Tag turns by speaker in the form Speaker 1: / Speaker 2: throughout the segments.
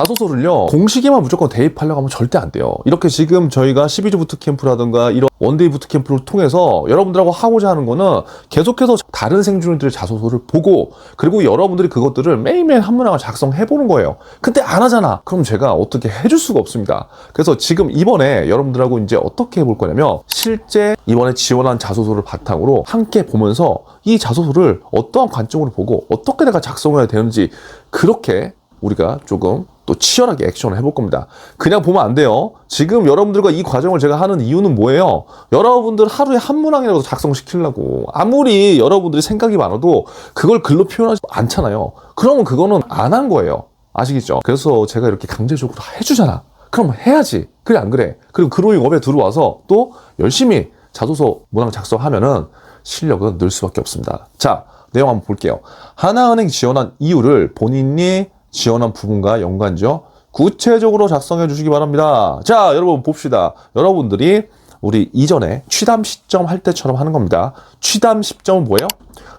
Speaker 1: 자소서를요 공식에만 무조건 대입하려고 하면 절대 안 돼요. 이렇게 지금 저희가 12주 부트캠프라든가 이런 원데이 부트캠프를 통해서 여러분들하고 하고자 하는 거는 계속해서 다른 생존들의 자소서를 보고, 그리고 여러분들이 그것들을 매일매일 한 문항을 작성해 보는 거예요. 근데 안 하잖아. 그럼 제가 어떻게 해줄 수가 없습니다. 그래서 지금 이번에 여러분들하고 이제 어떻게 해볼 거냐면, 실제 이번에 지원한 자소서를 바탕으로 함께 보면서 이 자소서를 어떠한 관점으로 보고 어떻게 내가 작성해야 되는지, 그렇게 우리가 조금 또 치열하게 액션을 해볼 겁니다. 그냥 보면 안 돼요. 지금 여러분들과 이 과정을 제가 하는 이유는 뭐예요? 여러분들 하루에 한 문항이라도 작성시키려고. 아무리 여러분들이 생각이 많아도 그걸 글로 표현하지 않잖아요. 그러면 그거는 안 한 거예요. 아시겠죠? 그래서 제가 이렇게 강제적으로 해주잖아. 그럼 해야지. 그래 안 그래? 그리고 그로잉업에 들어와서 또 열심히 자소서 문항 작성하면은 실력은 늘 수밖에 없습니다. 자, 내용 한번 볼게요. 하나은행 지원한 이유를 본인이 지원한 부분과 연관지어 구체적으로 작성해 주시기 바랍니다. 자, 여러분 봅시다. 여러분들이 우리 이전에 취담 시점 할 때처럼 하는 겁니다. 취담 시점은 뭐예요?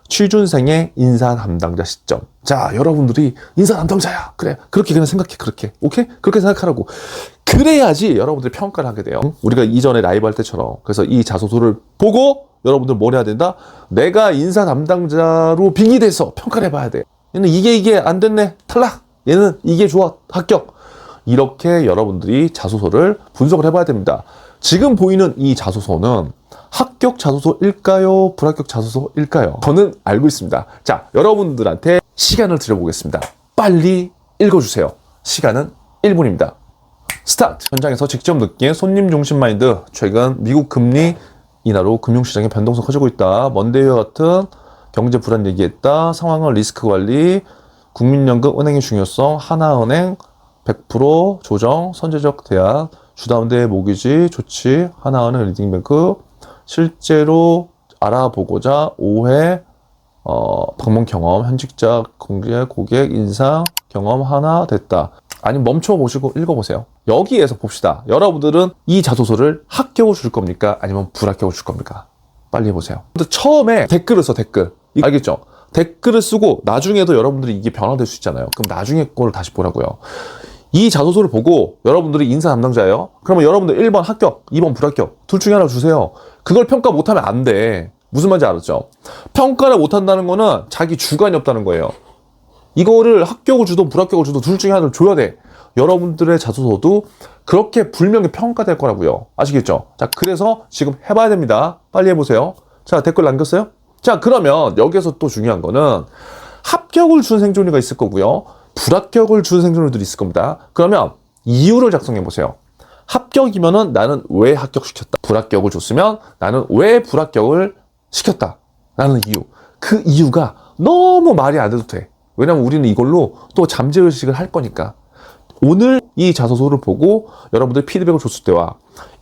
Speaker 1: 취준생의 인사 담당자 시점. 자, 여러분들이 인사 담당자야. 그래. 그렇게 그냥 생각해. 그렇게. 오케이? 그렇게 생각하라고. 그래야지 여러분들이 평가를 하게 돼요. 우리가 이전에 라이브 할 때처럼. 그래서 이 자소서를 보고 여러분들 뭘 해야 된다? 내가 인사 담당자로 빙의돼서 평가를 해봐야 돼. 얘는 이게 안 됐네. 탈락. 얘는 이게 좋아. 합격. 이렇게 여러분들이 자소서를 분석을 해봐야 됩니다. 지금 보이는 이 자소서는 합격 자소서일까요? 불합격 자소서일까요? 저는 알고 있습니다. 자, 여러분들한테 시간을 드려보겠습니다. 빨리 읽어주세요. 시간은 1분입니다. 스타트! 현장에서 직접 느낀 손님 중심 마인드. 최근 미국 금리 인하로 금융시장의 변동성 커지고 있다. 먼데이와 같은 경제 불안 얘기했다. 상황은 리스크 관리, 국민연금 은행의 중요성, 하나은행 100% 조정, 선제적 대안, 주담대 모기지 조치, 하나은행 리딩뱅크, 실제로 알아보고자 5회 방문 경험, 현직자 공개 고객 인상 경험 하나 됐다. 아니 멈춰보시고 읽어보세요. 여기에서 봅시다. 여러분들은 이 자소서를 합격을 줄 겁니까? 아니면 불합격을 줄 겁니까? 빨리 해보세요. 근데 처음에 댓글을 써, 댓글. 알겠죠? 댓글을 쓰고 나중에도 여러분들이 이게 변화될 수 있잖아요. 그럼 나중에 거를 다시 보라고요. 이 자소서를 보고 여러분들이 인사 담당자예요. 그러면 여러분들 1번 합격, 2번 불합격 둘 중에 하나 주세요. 그걸 평가 못하면 안 돼. 무슨 말인지 알았죠? 평가를 못한다는 거는 자기 주관이 없다는 거예요. 이거를 합격을 주든 불합격을 주든 둘 중에 하나를 줘야 돼. 여러분들의 자소서도 그렇게 불명예 평가될 거라고요. 아시겠죠? 자, 그래서 지금 해봐야 됩니다. 빨리 해보세요. 자, 댓글 남겼어요? 자, 그러면 여기서 또 중요한 거는 합격을 준 생존이가 있을 거고요. 불합격을 준 생존들이 있을 겁니다. 그러면 이유를 작성해 보세요. 합격이면은 나는 왜 합격시켰다. 불합격을 줬으면 나는 왜 불합격을 시켰다. 라는 이유. 그 이유가 너무 말이 안 돼도 돼. 왜냐면 우리는 이걸로 또 잠재의식을 할 거니까. 오늘 이 자소서를 보고 여러분들이 피드백을 줬을 때와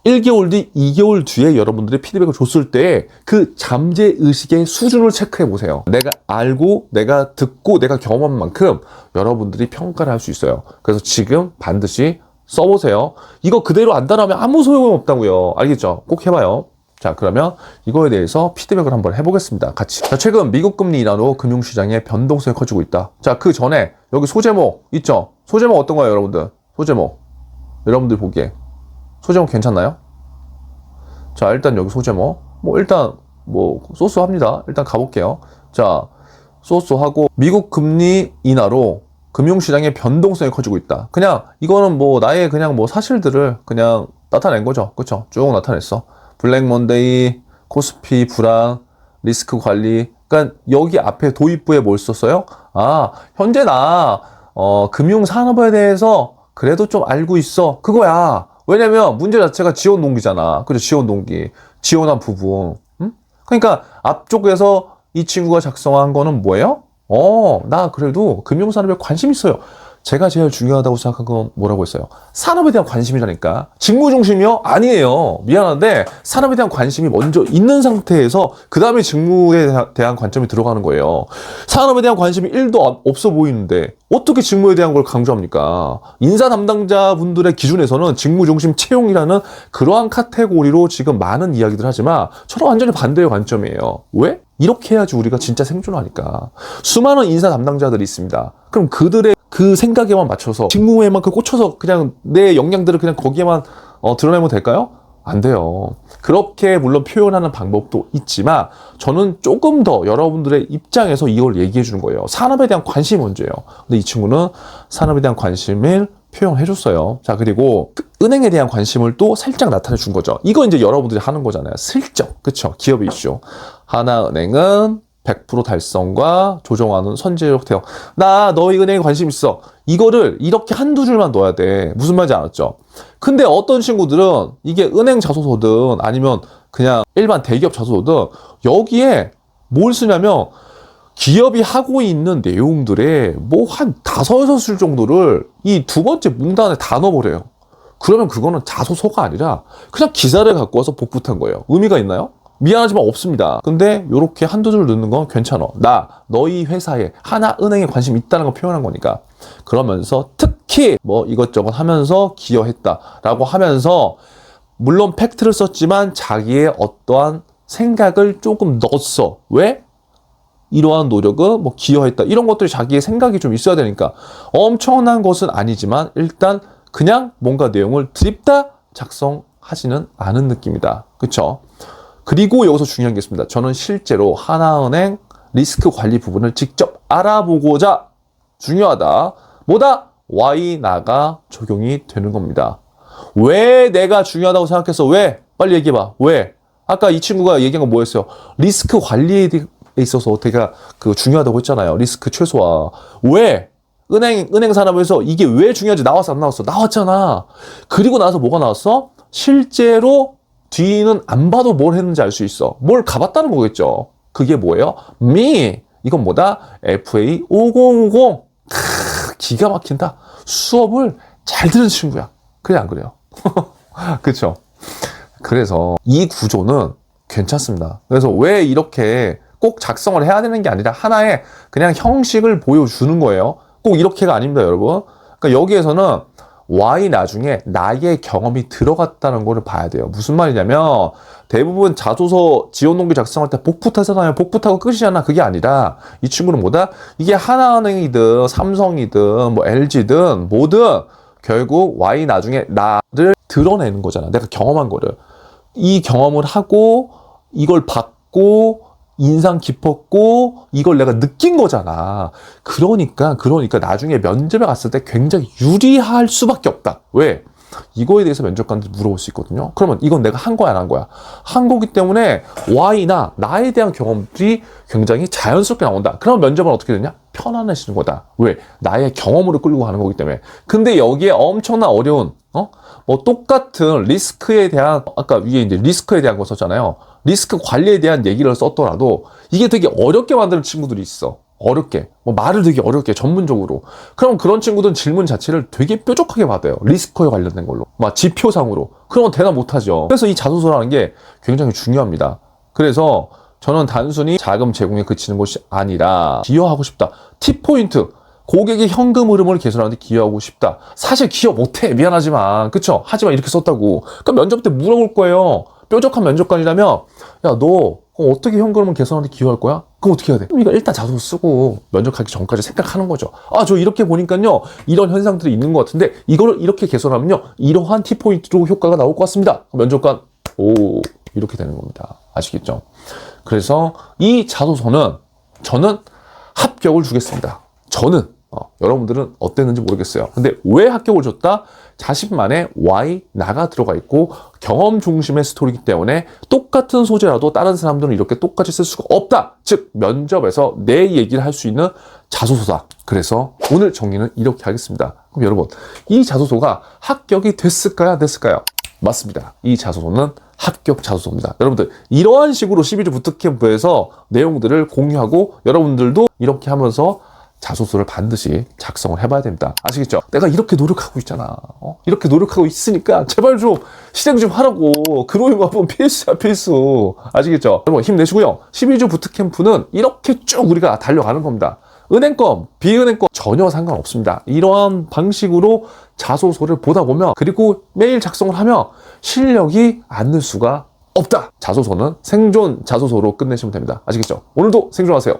Speaker 1: 1개월 뒤, 2개월 뒤에 여러분들이 피드백을 줬을 때 그 잠재의식의 수준을 체크해 보세요. 내가 알고, 내가 듣고, 내가 경험한 만큼 여러분들이 평가를 할 수 있어요. 그래서 지금 반드시 써보세요. 이거 그대로 안 따라하면 아무 소용이 없다고요. 알겠죠? 꼭 해봐요. 자, 그러면 이거에 대해서 피드백을 한번 해보겠습니다. 같이. 자, 최근 미국 금리 인하로 금융시장의 변동성이 커지고 있다. 자, 그 전에 여기 소제목 있죠? 소제목 어떤 거예요, 여러분들? 소제목. 여러분들 보기에. 소제목 괜찮나요? 자, 일단 여기 소제목. 일단 소스 합니다. 일단 가볼게요. 자, 소스 하고 미국 금리 인하로 금융시장의 변동성이 커지고 있다. 그냥 이거는 나의 그냥 사실들을 그냥 나타낸 거죠. 그쵸? 쭉 나타냈어. 블랙 먼데이, 코스피 불안, 리스크 관리. 그러니까 여기 앞에 도입부에 뭘 썼어요? 아, 현재 나 금융산업에 대해서 그래도 좀 알고 있어. 그거야. 왜냐면 문제 자체가 지원 동기잖아. 그죠? 지원 동기. 지원한 부분. 응? 그러니까 앞쪽에서 이 친구가 작성한 거는 뭐예요? 나 그래도 금융산업에 관심 있어요. 제가 제일 중요하다고 생각한 건 뭐라고 했어요? 산업에 대한 관심이라니까. 직무 중심이요? 아니에요. 미안한데 산업에 대한 관심이 먼저 있는 상태에서 그 다음에 직무에 대한 관점이 들어가는 거예요. 산업에 대한 관심이 1도 없어 보이는데 어떻게 직무에 대한 걸 강조합니까? 인사 담당자분들의 기준에서는 직무 중심 채용이라는 그러한 카테고리로 지금 많은 이야기들 하지만 저는 완전히 반대의 관점이에요. 왜? 이렇게 해야지 우리가 진짜 생존하니까. 수많은 인사 담당자들이 있습니다. 그럼 그들의 그 생각에만 맞춰서 직무에만 꽂혀서 그냥 내 역량들을 그냥 거기에만 드러내면 될까요? 안 돼요. 그렇게 물론 표현하는 방법도 있지만 저는 조금 더 여러분들의 입장에서 이걸 얘기해 주는 거예요. 산업에 대한 관심이 문제예요. 근데 이 친구는 산업에 대한 관심을 표현해 줬어요. 자, 그리고 은행에 대한 관심을 또 살짝 나타내 준 거죠. 이거 이제 여러분들이 하는 거잖아요. 슬쩍. 그쵸? 기업의 이슈. 하나은행은 100% 달성과 조정하는 선제적 대응. 나 너희 은행에 관심 있어. 이거를 이렇게 한두 줄만 넣어야 돼. 무슨 말인지 알았죠? 근데 어떤 친구들은 이게 은행 자소서든 아니면 그냥 일반 대기업 자소서든 여기에 뭘 쓰냐면 기업이 하고 있는 내용들의 뭐 한 5-6줄 정도를 이 두 번째 문단에 다 넣어버려요. 그러면 그거는 자소서가 아니라 그냥 기사를 갖고 와서 복붙한 거예요. 의미가 있나요? 미안하지만 없습니다. 근데 이렇게 한두 줄 넣는 건 괜찮아. 너희 회사에 하나은행에 관심 있다는 걸 표현한 거니까. 그러면서 특히 뭐 이것저것 하면서 기여했다라고 하면서 물론 팩트를 썼지만 자기의 어떠한 생각을 조금 넣었어. 왜? 이러한 노력은 뭐 기여했다. 이런 것들이 자기의 생각이 좀 있어야 되니까 엄청난 것은 아니지만 일단 그냥 뭔가 내용을 드립다 작성하지는 않은 느낌이다. 그쵸? 그리고 여기서 중요한 게 있습니다. 저는 실제로 하나은행 리스크 관리 부분을 직접 알아보고자 중요하다. 뭐다? Y나가 적용이 되는 겁니다. 왜 내가 중요하다고 생각했어? 왜? 빨리 얘기해봐. 왜? 아까 이 친구가 얘기한 건 뭐였어요? 리스크 관리에 있어서 되게 중요하다고 했잖아요. 리스크 최소화. 왜? 은행 산업에서 이게 왜 중요한지 나왔어? 안 나왔어? 나왔잖아. 그리고 나서 뭐가 나왔어? 실제로 뒤는 안 봐도 뭘 했는지 알 수 있어. 뭘 가봤다는 거겠죠. 그게 뭐예요? 이건 뭐다? FA 5050. 기가 막힌다. 수업을 잘 듣는 친구야. 그래 안 그래요? 그렇죠? 그래서 이 구조는 괜찮습니다. 그래서 왜 이렇게 꼭 작성을 해야 되는 게 아니라 하나의 그냥 형식을 보여주는 거예요. 꼭 이렇게가 아닙니다, 여러분. 그러니까 여기에서는 Y 나중에 나의 경험이 들어갔다는 거를 봐야 돼요. 무슨 말이냐면 대부분 자소서 지원 동기 작성할 때 복붙하잖아요. 복붙하고 끝이잖아. 그게 아니라 이 친구는 뭐다? 이게 하나은행이든 삼성이든 뭐 LG든 뭐든 결국 Y 나중에 나를 드러내는 거잖아. 내가 경험한 거를. 이 경험을 하고 이걸 받고 인상 깊었고 이걸 내가 느낀 거잖아. 그러니까 나중에 면접에 갔을 때 굉장히 유리할 수밖에 없다. 왜? 이거에 대해서 면접관들이 물어볼 수 있거든요. 그러면 이건 내가 한 거야, 안 한 거야? 한 거기 때문에 Y나 나에 대한 경험들이 굉장히 자연스럽게 나온다. 그럼 면접은 어떻게 되냐? 편안해지는 거다. 왜? 나의 경험으로 끌고 가는 거기 때문에. 근데 여기에 엄청난 어려운 뭐 똑같은 리스크에 대한 아까 위에 이제 리스크에 대한 거 썼잖아요. 리스크 관리에 대한 얘기를 썼더라도 이게 되게 어렵게 만드는 친구들이 있어. 어렵게. 뭐 말을 되게 어렵게 전문적으로. 그럼 그런 친구들은 질문 자체를 되게 뾰족하게 받아요. 리스크에 관련된 걸로. 막 지표상으로. 그러면 대답 못하죠. 그래서 이 자소서라는 게 굉장히 중요합니다. 그래서 저는 단순히 자금 제공에 그치는 것이 아니라 기여하고 싶다. 팁포인트. 고객의 현금 흐름을 개선하는데 기여하고 싶다. 사실 기여 못해. 미안하지만. 그쵸? 하지만 이렇게 썼다고. 그럼 면접 때 물어볼 거예요. 뾰족한 면접관이라면 야, 너 어떻게 현금을 개선하는데 기여할 거야? 그럼 어떻게 해야 돼? 그럼 이거 일단 자소서 쓰고 면접하기 전까지 생각하는 거죠. 아, 저 이렇게 보니까요. 이런 현상들이 있는 것 같은데 이거를 이렇게 개선하면요. 이러한 T포인트로 효과가 나올 것 같습니다. 면접관, 오, 이렇게 되는 겁니다. 아시겠죠? 그래서 이 자소서는 저는 합격을 주겠습니다. 저는 여러분들은 어땠는지 모르겠어요. 근데 왜 합격을 줬다? 자신만의 Y, 나가 들어가 있고 경험 중심의 스토리이기 때문에 똑같은 소재라도 다른 사람들은 이렇게 똑같이 쓸 수가 없다. 즉 면접에서 내 얘기를 할 수 있는 자소서다. 그래서 오늘 정리는 이렇게 하겠습니다. 그럼 여러분, 이 자소서가 합격이 됐을까요? 안 됐을까요? 맞습니다. 이 자소서는 합격 자소서입니다. 여러분들 이러한 식으로 12주 부트캠프에서 내용들을 공유하고 여러분들도 이렇게 하면서 자소서를 반드시 작성을 해봐야 됩니다. 아시겠죠? 내가 이렇게 노력하고 있잖아. 이렇게 노력하고 있으니까 제발 좀 실행 좀 하라고. 그로잉 업은 필수야, 필수. 아시겠죠? 여러분 힘내시고요. 12주 부트캠프는 이렇게 쭉 우리가 달려가는 겁니다. 은행권, 비은행권 전혀 상관없습니다. 이러한 방식으로 자소서를 보다 보면 그리고 매일 작성을 하면 실력이 안 늘 수가 없다. 자소서는 생존 자소서로 끝내시면 됩니다. 아시겠죠? 오늘도 생존하세요.